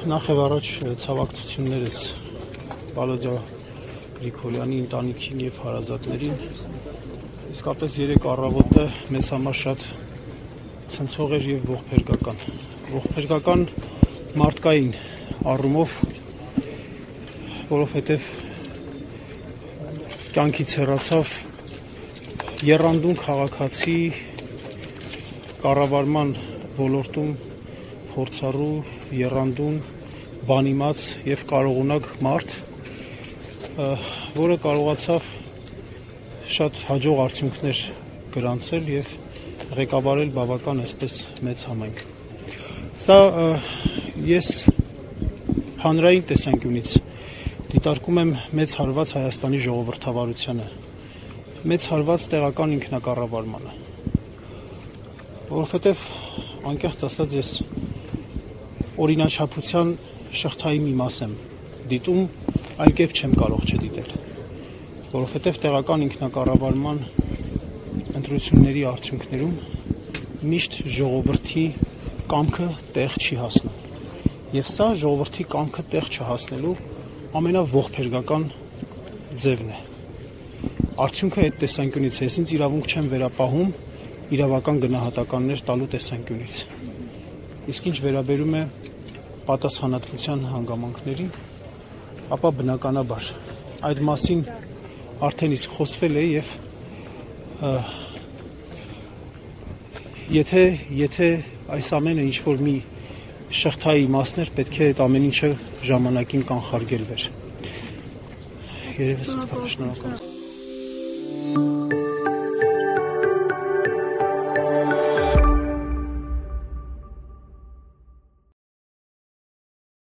Նախ եւ առաջ ցավակցություններս Վալոդյա Գրիգորյանի ընտանիքին եւ հարազատներին։ Իսկապես երեք առավոտը մեզ համար շատ ցնցող էր եւ ողբերգական։ Ողբերգական մարդկային առումով, որովհետեւ կյանքից հեռացավ եռանդուն քաղաքացի, կառավարման ոլորտում փորձառու, եռանդուն, բանիմաց եւ կարողունակ մարդ, որը կարողացավ շատ հաջող արդյունքներ գրանցել եւ ղեկավարել բավական այսպես մեծ համայնք։ Սա ես հանրային տեսանկյունից դիտարկում եմ մեծ հարված Հայաստանի ժողովրդավարությանը, մեծ հարված տեղական ինքնակառավարմանը, որովհետեւ անկեղծ ասած ես օրինաչափության շղթայի մի մաս եմ դիտում, այլ կերպ չեմ կարող չդիտել, որովհետև տեղական ինքնակառավարման ընտրությունների արդյունքներում միշտ ժողովրդի կամքը տեղ չի հասնում, եւ սա ժողովրդի կամքը տեղ չհասնելու ամենաողբերգական ձևն է։ Արդյունքը այդ տեսանկյունից է, ես ինձ իրավունք չեմ վերապահում իրավական գնահատականներ տալու տեսանկյունից։ Իսկ ինչ վերաբերում է պատասխանատվության հանգամանքներին, ապա բնականաբար այդ մասին արդեն իսկ խոսվել է եւ եթե այս ամենը ինչ որ մի շղթայի մասներ, պետք է այդ ամեն ինչը ժամանակին կանխարգելվեր։ Երևս շնորհակալ եմ։